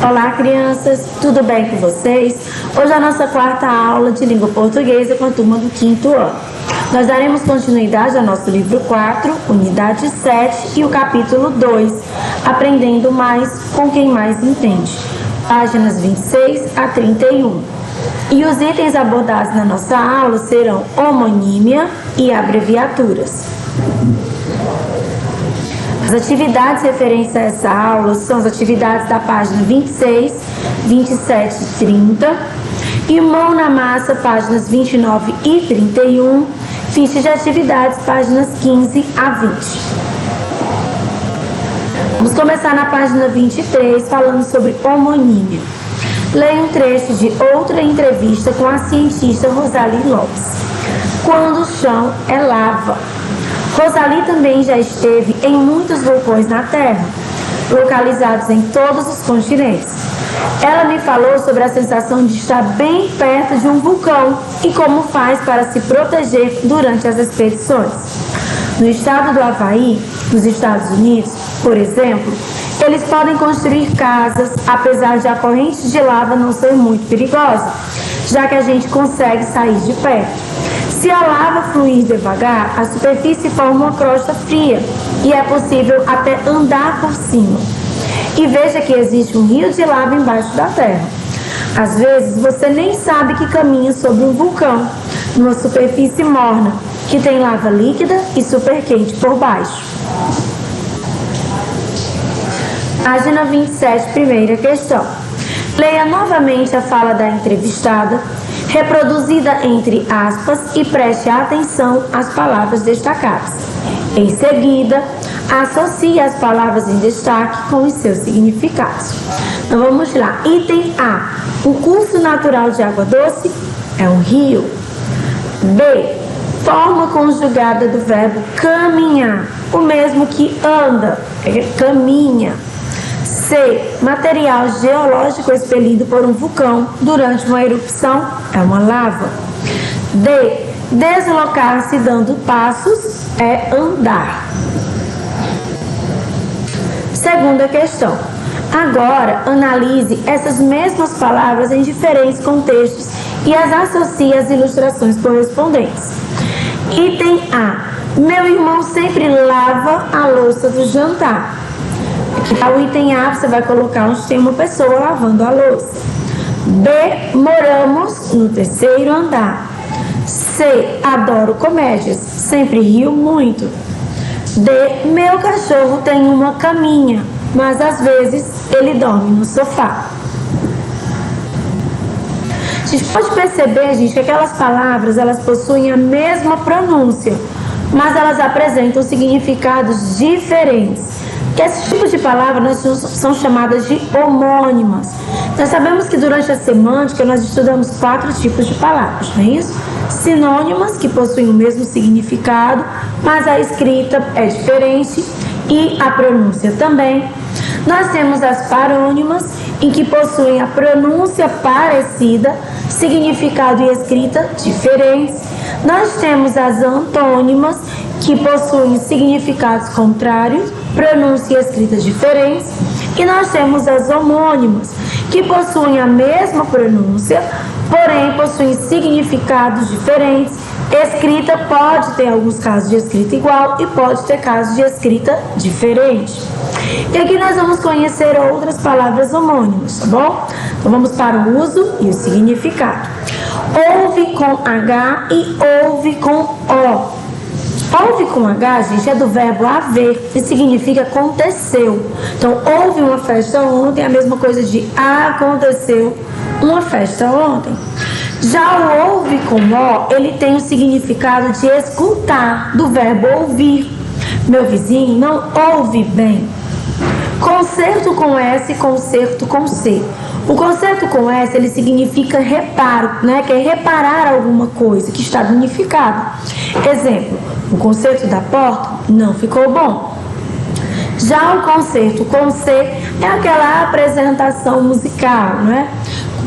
Olá, crianças, tudo bem com vocês? Hoje é a nossa quarta aula de língua portuguesa com a turma do 5º ano. Nós daremos continuidade ao nosso livro 4, unidade 7 e o capítulo 2, Aprendendo Mais com Quem Mais Entende, páginas 26 a 31. E os itens abordados na nossa aula serão homonímia e abreviaturas. As atividades referentes a essa aula são as atividades da página 26, 27 e 30, e mão na massa, páginas 29 e 31, ficha de atividades, páginas 15 a 20. Vamos começar na página 23, falando sobre homonímia. Leia um trecho de outra entrevista com a cientista Rosalie Lopes. Quando o chão é lava. Rosalie também já esteve em muitos vulcões na Terra, localizados em todos os continentes. Ela me falou sobre a sensação de estar bem perto de um vulcão e como faz para se proteger durante as expedições. No estado do Havaí, nos Estados Unidos, por exemplo, eles podem construir casas, apesar de a corrente de lava não ser muito perigosa, já que a gente consegue sair de perto. Se a lava fluir devagar, a superfície forma uma crosta fria e é possível até andar por cima. E veja que existe um rio de lava embaixo da terra. Às vezes você nem sabe que caminha sobre um vulcão, numa superfície morna, que tem lava líquida e super quente por baixo. Página 27, primeira questão. Leia novamente a fala da entrevistada, reproduzida entre aspas, e preste atenção às palavras destacadas. Em seguida, associe as palavras em destaque com os seus significados. Então vamos lá. Item A. O curso natural de água doce é um rio. B. Forma conjugada do verbo caminhar, o mesmo que anda, caminha. C. Material geológico expelido por um vulcão durante uma erupção é uma lava. D. Deslocar-se dando passos é andar. Segunda questão. Agora, analise essas mesmas palavras em diferentes contextos e as associe às ilustrações correspondentes. Item A. Meu irmão sempre lava a louça do jantar. Ao item A, você vai colocar onde tem uma pessoa lavando a louça. B. Moramos no 3º andar. C. Adoro comédias. Sempre rio muito. D. Meu cachorro tem uma caminha, mas às vezes ele dorme no sofá. A gente pode perceber, gente, que aquelas palavras, elas possuem a mesma pronúncia, mas elas apresentam significados diferentes. Que esses tipos de palavras são chamadas de homônimas. Nós sabemos que durante a semântica nós estudamos 4 tipos de palavras, não é isso? Sinônimas, que possuem o mesmo significado, mas a escrita é diferente e a pronúncia também. Nós temos as parônimas, em que possuem a pronúncia parecida, significado e escrita diferentes. Nós temos as antônimas, que possuem significados contrários, pronúncia e escritas diferentes. E nós temos as homônimas, que possuem a mesma pronúncia, porém possuem significados diferentes. Escrita pode ter alguns casos de escrita igual e pode ter casos de escrita diferente. E aqui nós vamos conhecer outras palavras homônimas, tá bom? Então vamos para o uso e o significado. Ouve com H e ouve com O. Houve com H, gente, é do verbo haver, que significa aconteceu. Então, houve uma festa ontem, é a mesma coisa de aconteceu uma festa ontem. Já o ouve com O, ele tem o significado de escutar, do verbo ouvir. Meu vizinho não ouve bem. Concerto com S, concerto com C. O concerto com S, ele significa reparo, né? Que é reparar alguma coisa que está danificado. Exemplo, o concerto da porta não ficou bom. Já o concerto com C é aquela apresentação musical, né?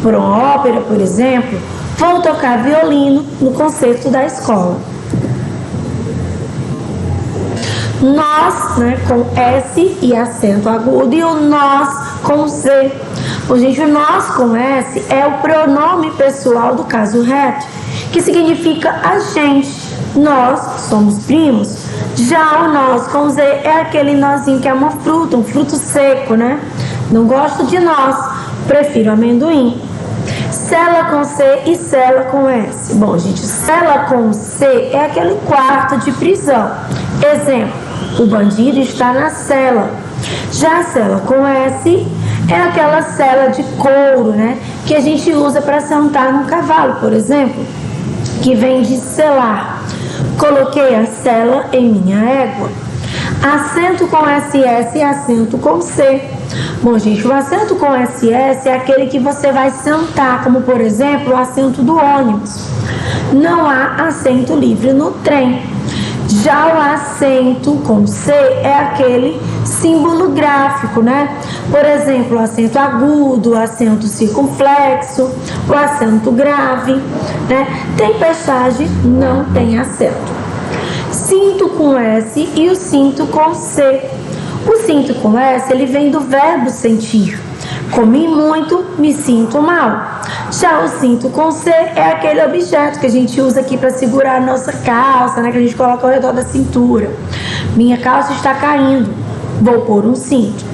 Por uma ópera, por exemplo, vou tocar violino no concerto da escola. Nós, né, com S e acento agudo, e o nós com Z. Bom, gente, o nós com S é o pronome pessoal do caso reto, que significa a gente. Nós somos primos. Já o nós com Z é aquele nozinho que é uma fruta, um fruto seco, né? Não gosto de nós, prefiro amendoim. Cela com C e cela com S. Bom, gente, cela com C é aquele quarto de prisão. Exemplo, o bandido está na cela. Já a cela com S é aquela cela de couro, né? Que a gente usa para sentar no cavalo, por exemplo, que vem de selar. Coloquei a cela em minha égua. Acento com SS e acento com C. Bom, gente, o acento com SS é aquele que você vai sentar, como por exemplo o assento do ônibus. Não há assento livre no trem. Já o acento com C é aquele símbolo gráfico, né? Por exemplo, o acento agudo, o acento circunflexo, o acento grave, né? Tempestade não tem acento. Cinto com S e o cinto com C. O cinto com S, ele vem do verbo sentir. Comi muito, me sinto mal. Já o cinto com C é aquele objeto que a gente usa aqui para segurar a nossa calça, né? Que a gente coloca ao redor da cintura. Minha calça está caindo, vou pôr um cinto.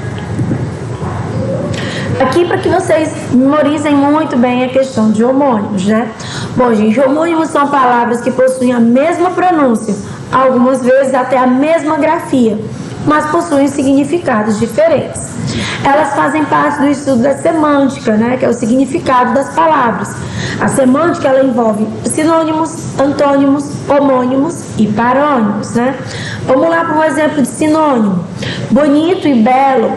Aqui para que vocês memorizem muito bem a questão de homônimos, né? Bom, gente, homônimos são palavras que possuem a mesma pronúncia, algumas vezes até a mesma grafia, mas possuem significados diferentes. Elas fazem parte do estudo da semântica, né, que é o significado das palavras. A semântica, ela envolve sinônimos, antônimos, homônimos e parônimos, né? Vamos lá para um exemplo de sinônimo. Bonito e belo,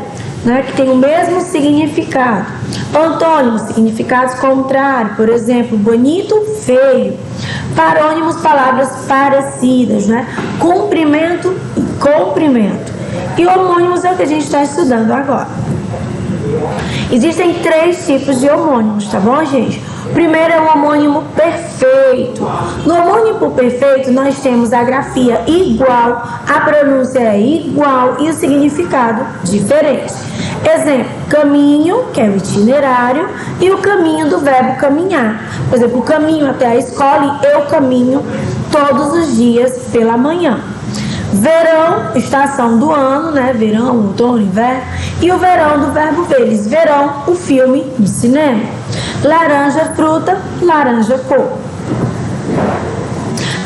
né, que tem o mesmo significado. Antônimos, significados contrários, por exemplo, bonito, feio. Parônimos, palavras parecidas, né? Cumprimento e comprimento. E homônimos é o que a gente está estudando agora. Existem 3 tipos de homônimos, tá bom, gente? O primeiro é o homônimo perfeito. No homônimo perfeito, nós temos a grafia igual, a pronúncia é igual e o significado diferente. Exemplo, caminho, que é o itinerário, e o caminho do verbo caminhar. Por exemplo, o caminho até a escola e eu caminho todos os dias pela manhã. Verão, estação do ano, né? Verão, outono, inverno. E o verão do verbo veres. Verão, o filme no cinema. Laranja, fruta, laranja, cor.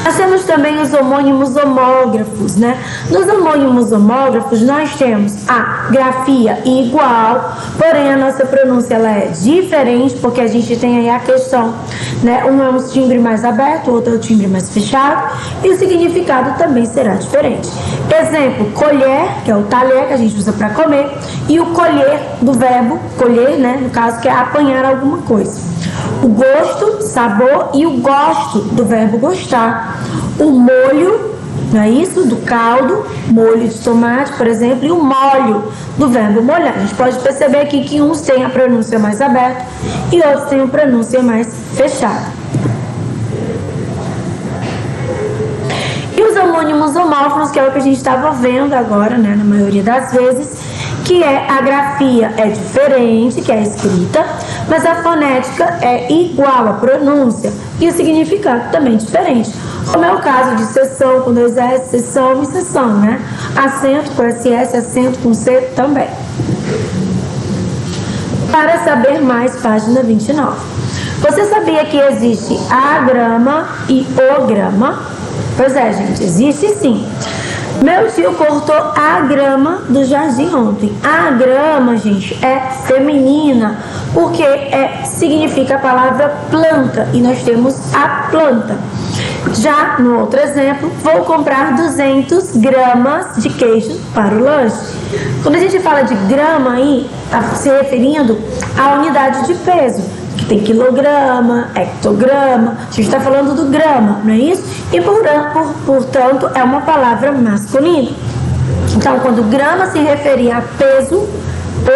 Nós temos também os homônimos homógrafos, né? Nos homônimos homógrafos, nós temos a grafia igual, porém a nossa pronúncia ela é diferente, porque a gente tem aí a questão, né? Um é um timbre mais aberto, o outro é um timbre mais fechado, e o significado também será diferente. Exemplo, colher, que é o talher que a gente usa para comer, e o colher do verbo colher, né? No caso, que é apanhar alguma coisa. O gosto, sabor, e o gosto do verbo gostar. O molho, não é isso? Do caldo, molho de tomate, por exemplo, e o molho do verbo molhar. A gente pode perceber aqui que uns têm a pronúncia mais aberta e outros têm a pronúncia mais fechada. E os homônimos homófonos, que é o que a gente estava vendo agora, né, na maioria das vezes, que é a grafia é diferente, que é a escrita, mas a fonética é igual à pronúncia e o significado também diferente. Como é o caso de sessão com 2 S, sessão e sessão, né? Acento com SS, acento com C também. Para saber mais, página 29. Você sabia que existe agrama e ograma? Pois é, gente, existe sim. Meu tio cortou a grama do jardim ontem. A grama, gente, é feminina, porque significa a palavra planta, e nós temos a planta. Já no outro exemplo, vou comprar 200 gramas de queijo para o lanche. Quando a gente fala de grama aí, está se referindo à unidade de peso, que tem quilograma, hectograma, a gente está falando do grama, não é isso? E portanto é uma palavra masculina. Então, quando grama se referia a peso,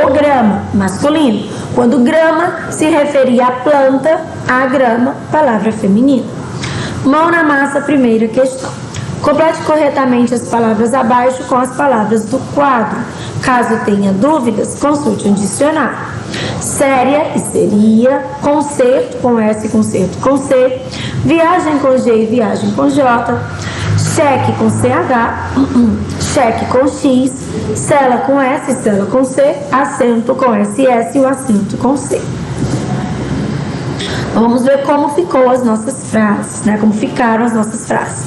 o grama, masculino. Quando grama se referia a planta, a grama, palavra feminina. Mão na massa, primeira questão. Complete corretamente as palavras abaixo com as palavras do quadro. Caso tenha dúvidas, consulte um dicionário. Séria e seria, concerto com S, concerto com C, viagem com G e viagem com J, cheque com CH, cheque com X, cela com S, cela com C, acento com SS e o acento com C. Vamos ver como ficou as nossas frases, né? Como ficaram as nossas frases.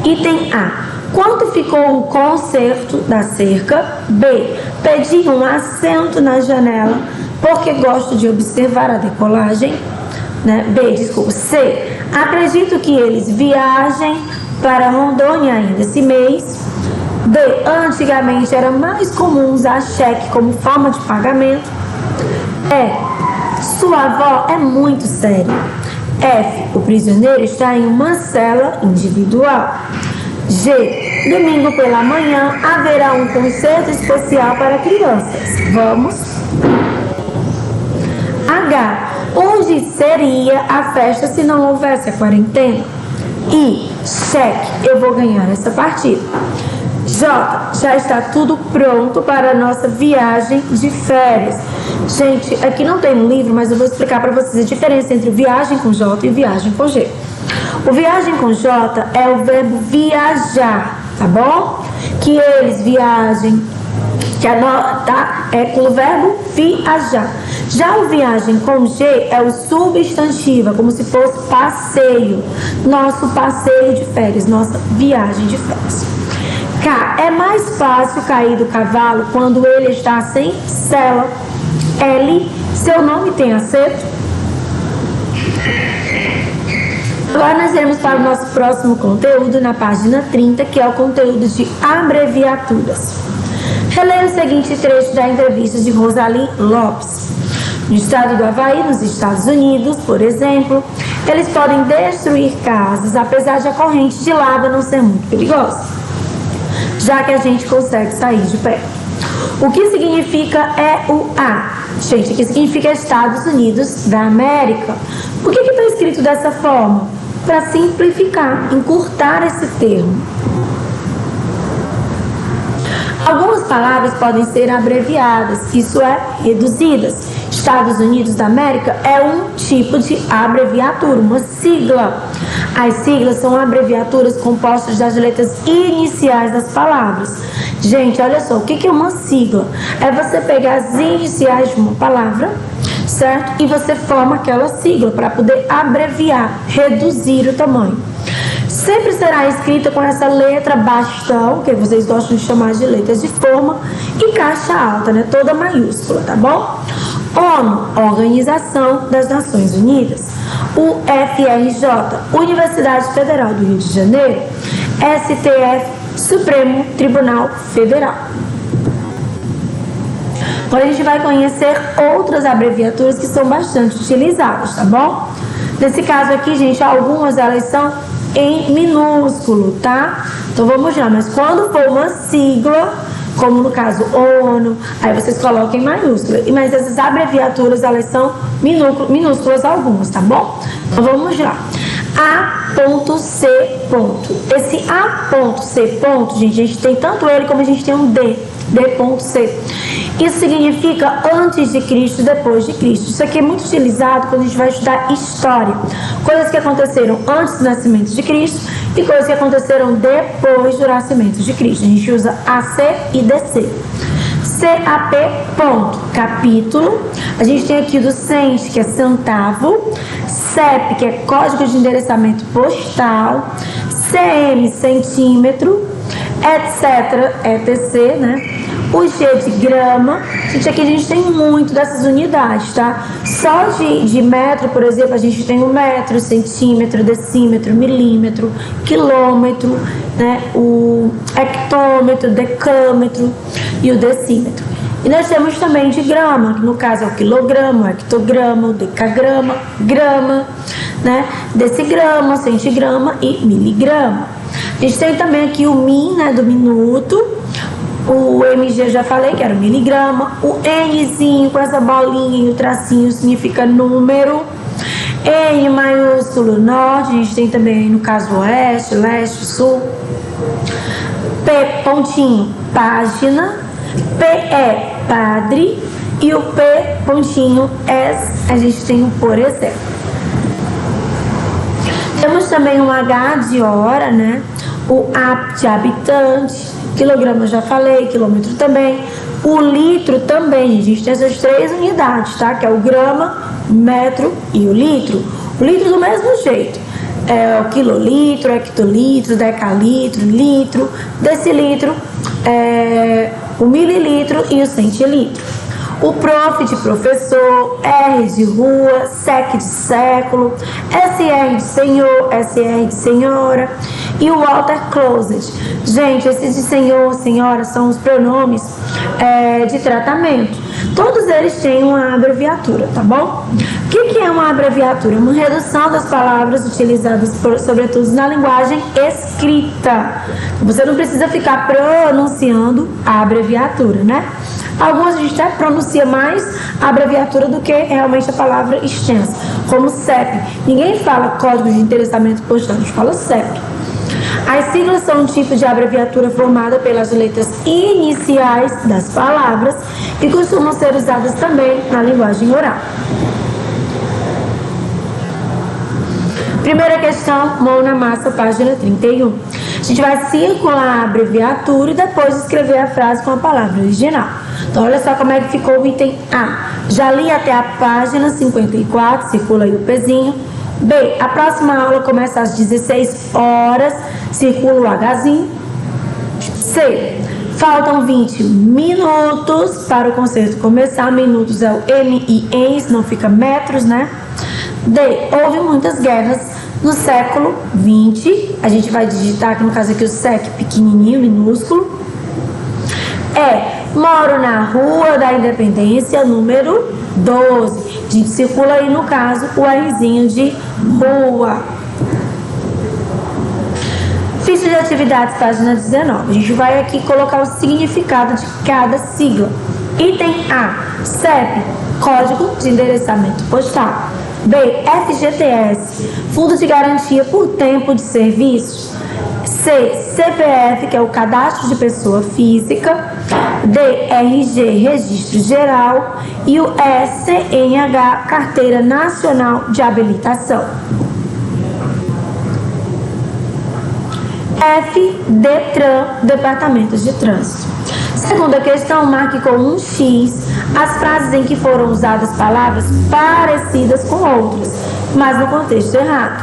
Item A. Quanto ficou o concerto da cerca? B. Pedi um assento na janela porque gosto de observar a decolagem. Né? B, desculpa. C. Acredito que eles viajem para Rondônia ainda esse mês. D. Antigamente era mais comum usar cheque como forma de pagamento. E. Sua avó é muito séria. F. O prisioneiro está em uma cela individual. G. Domingo pela manhã haverá um concerto especial para crianças. Vamos. H. Onde seria a festa se não houvesse a quarentena? I. Cheque. Eu vou ganhar essa partida. J. Já está tudo pronto para a nossa viagem de férias. Gente, aqui não tem no livro, mas eu vou explicar para vocês a diferença entre viagem com J e viagem com G. O viagem com J é o verbo viajar, tá bom? Que eles viajem, tá? É com o verbo viajar. Já o viagem com G é o substantivo, é como se fosse passeio. Nosso passeio de férias, nossa viagem de férias. K. É mais fácil cair do cavalo quando ele está sem sela. L. Seu nome tem acento? Agora nós iremos para o nosso próximo conteúdo na página 30, que é o conteúdo de abreviaturas. Releia o seguinte trecho da entrevista de Rosalie Lopes. No estado do Havaí, nos Estados Unidos, por exemplo, eles podem destruir casas, apesar de a corrente de lava não ser muito perigosa, já que a gente consegue sair de pé. O que significa é o A? Gente, o que significa Estados Unidos da América? Por que está escrito dessa forma? Para simplificar, encurtar esse termo. Algumas palavras podem ser abreviadas, isso é, reduzidas. Estados Unidos da América é um tipo de abreviatura, uma sigla. As siglas são abreviaturas compostas das letras iniciais das palavras. Gente, olha só, o que é uma sigla? É você pegar as iniciais de uma palavra, certo? E você forma aquela sigla para poder abreviar, reduzir o tamanho. Sempre será escrita com essa letra bastão, que vocês gostam de chamar de letras de forma, e caixa alta, né? Toda maiúscula, tá bom? ONU, Organização das Nações Unidas. UFRJ, Universidade Federal do Rio de Janeiro. STF, Supremo Tribunal Federal. Agora a gente vai conhecer outras abreviaturas que são bastante utilizadas, tá bom? Nesse caso aqui, gente, algumas elas são em minúsculo, tá? Então vamos lá, mas quando for uma sigla, como no caso ONU, aí vocês colocam em maiúscula. Mas essas abreviaturas, elas são minúsculas algumas, tá bom? Então vamos lá. A.C. Esse A.C. gente, a gente tem tanto ele como a gente tem um D. D.C. Isso significa antes de Cristo, depois de Cristo. Isso aqui é muito utilizado quando a gente vai estudar história. Coisas que aconteceram antes do nascimento de Cristo e coisas que aconteceram depois do nascimento de Cristo. A gente usa AC e DC. CAP, capítulo. A gente tem aqui do CENT, que é centavo. CEP, que é código de endereçamento postal. CM, centímetro. Etc, ETC, né? O G de grama. Gente, aqui a gente tem muito dessas unidades, tá? Só de metro, por exemplo, a gente tem o metro, centímetro, decímetro, milímetro, quilômetro, né? O hectômetro, decâmetro e o decímetro. E nós temos também de grama, que no caso é o quilograma, o hectograma, o decagrama, grama, né? Decigrama, centigrama e miligrama. A gente tem também aqui o min, né, do minuto. O MG já falei que era o miligrama. O Nzinho com essa bolinha e o tracinho significa número. N maiúsculo norte, a gente tem também no caso oeste, leste, sul. P pontinho, página. PE, padre. E o P, pontinho, S, a gente tem o por exemplo. Temos também um H de hora, né? O A de habitante, quilograma eu já falei, quilômetro também. O litro também, a gente tem essas 3 unidades, tá? Que é o grama, metro e o litro. O litro do mesmo jeito. É o quilolitro, hectolitro, decalitro, litro, decilitro, o mililitro e o centilitro. O prof de professor, R de rua, SEC de século, SR de senhor, SR de senhora e o water closet. Gente, esses de senhor, senhora são os pronomes de tratamento. Todos eles têm uma abreviatura, tá bom? O que é uma abreviatura? Uma redução das palavras utilizadas, sobretudo na linguagem escrita. Você não precisa ficar pronunciando a abreviatura, né? Algumas a gente até pronuncia mais a abreviatura do que realmente a palavra extensa, como CEP. Ninguém fala Código de Endereçamento Postal, a gente fala CEP. As siglas são um tipo de abreviatura formada pelas letras iniciais das palavras e costumam ser usadas também na linguagem oral. Primeira questão, mão na massa, página 31. A gente vai circular a abreviatura e depois escrever a frase com a palavra original. Então, olha só como é que ficou o item A. Já li até a página 54, circula aí o pezinho. B, a próxima aula começa às 16 horas, circula o Hzinho. C, faltam 20 minutos para o concerto começar. Minutos é o M e ens, não fica metros, né? D, houve muitas guerras no século 20. A gente vai digitar aqui, no caso aqui, o SEC pequenininho, minúsculo. E, moro na Rua da Independência, número 12. A gente circula aí, no caso, o Rzinho de rua. Ficha de atividades, página 19. A gente vai aqui colocar o significado de cada sigla. Item A, CEP, Código de Endereçamento Postal. B, FGTS, Fundo de Garantia por Tempo de Serviços. C, CPF, que é o Cadastro de Pessoa Física. D, RG, Registro Geral. E o E, CNH, Carteira Nacional de Habilitação. F, DETRAN, Departamentos de Trânsito. Segunda questão, marque com um X as frases em que foram usadas palavras parecidas com outras, mas no contexto errado.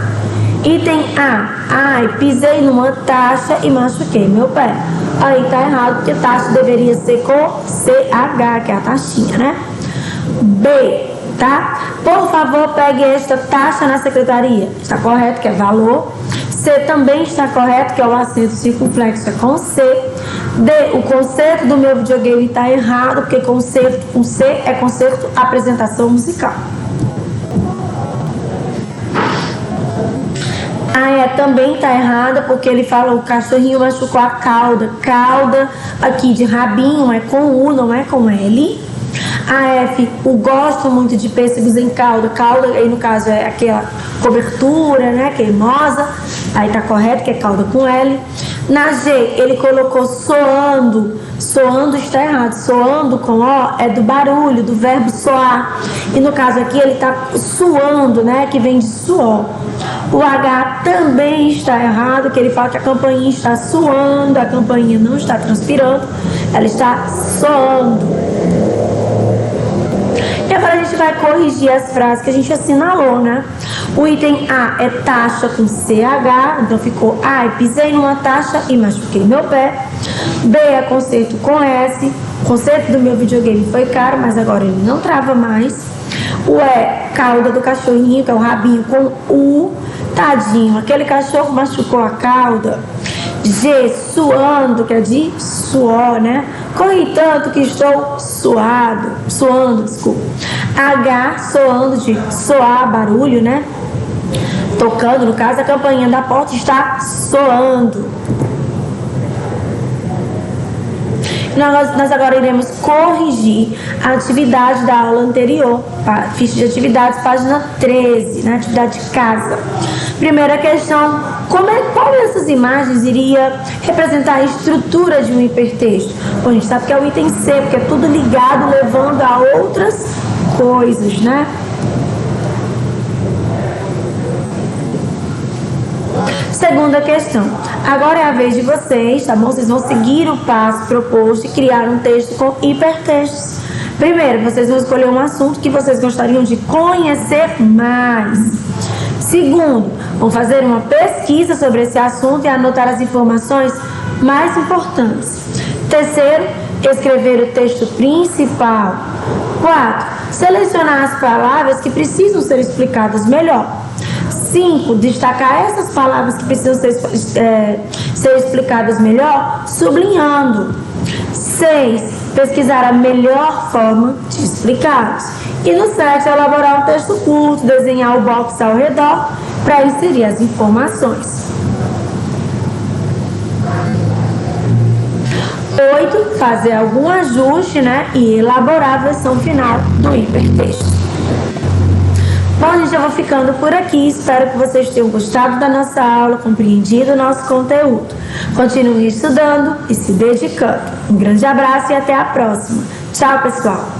Item A, ai, pisei numa taxa e machuquei meu pé. Aí tá errado, porque taxa deveria ser com CH, que é a taxinha, né? B, tá? Por favor, pegue esta taxa na secretaria. Está correto, que é valor. C também está correto, que é o acento circunflexo, é com C. D, o concerto do meu videogame está errado, porque concerto com C é concerto apresentação musical. A E também está errada, porque ele fala o cachorrinho machucou a cauda. Cauda aqui de rabinho é com U, não é com L. A F, o gosto muito de pêssegos em calda. Calda, aí no caso é aquela cobertura, né, queimosa. Aí tá correto, que é calda com L. Na G, ele colocou soando. Soando está errado. Soando com O é do barulho, do verbo soar. E no caso aqui ele tá suando, né, que vem de suor. O H também está errado, que ele fala que a campainha está suando. A campainha não está transpirando, ela está soando. E agora a gente vai corrigir as frases que a gente assinalou, né? O item A é taxa com CH, então ficou ai, pisei numa taxa e machuquei meu pé. B é concerto com S, o concerto do meu videogame foi caro, mas agora ele não trava mais. O E, cauda do cachorrinho, que é o rabinho com U, tadinho, aquele cachorro machucou a cauda. G, suando, que é de suor, né? Corri tanto que estou suando, desculpa. H, soando, de soar, barulho, né? Tocando, no caso, a campainha da porta está soando. Nós agora iremos corrigir a atividade da aula anterior, ficha de atividades, página 13, na atividade de casa. Primeira questão, qual dessas imagens iria representar a estrutura de um hipertexto? Bom, a gente sabe que é o item C, porque é tudo ligado, levando a outras coisas, né? Segunda questão. Agora é a vez de vocês, tá bom? Vocês vão seguir o passo proposto e criar um texto com hipertextos. Primeiro, vocês vão escolher um assunto que vocês gostariam de conhecer mais. Segundo, vão fazer uma pesquisa sobre esse assunto e anotar as informações mais importantes. Terceiro, escrever o texto principal. 4. Selecionar as palavras que precisam ser explicadas melhor. 5. Destacar essas palavras que precisam ser explicadas melhor, sublinhando. 6. Pesquisar a melhor forma de explicá-los. E no 7, elaborar um texto curto, desenhar o box ao redor para inserir as informações. 8. Fazer algum ajuste, né? E elaborar a versão final do hipertexto. Bom, gente, eu vou ficando por aqui. Espero que vocês tenham gostado da nossa aula, compreendido o nosso conteúdo. Continue estudando e se dedicando. Um grande abraço e até a próxima. Tchau, pessoal!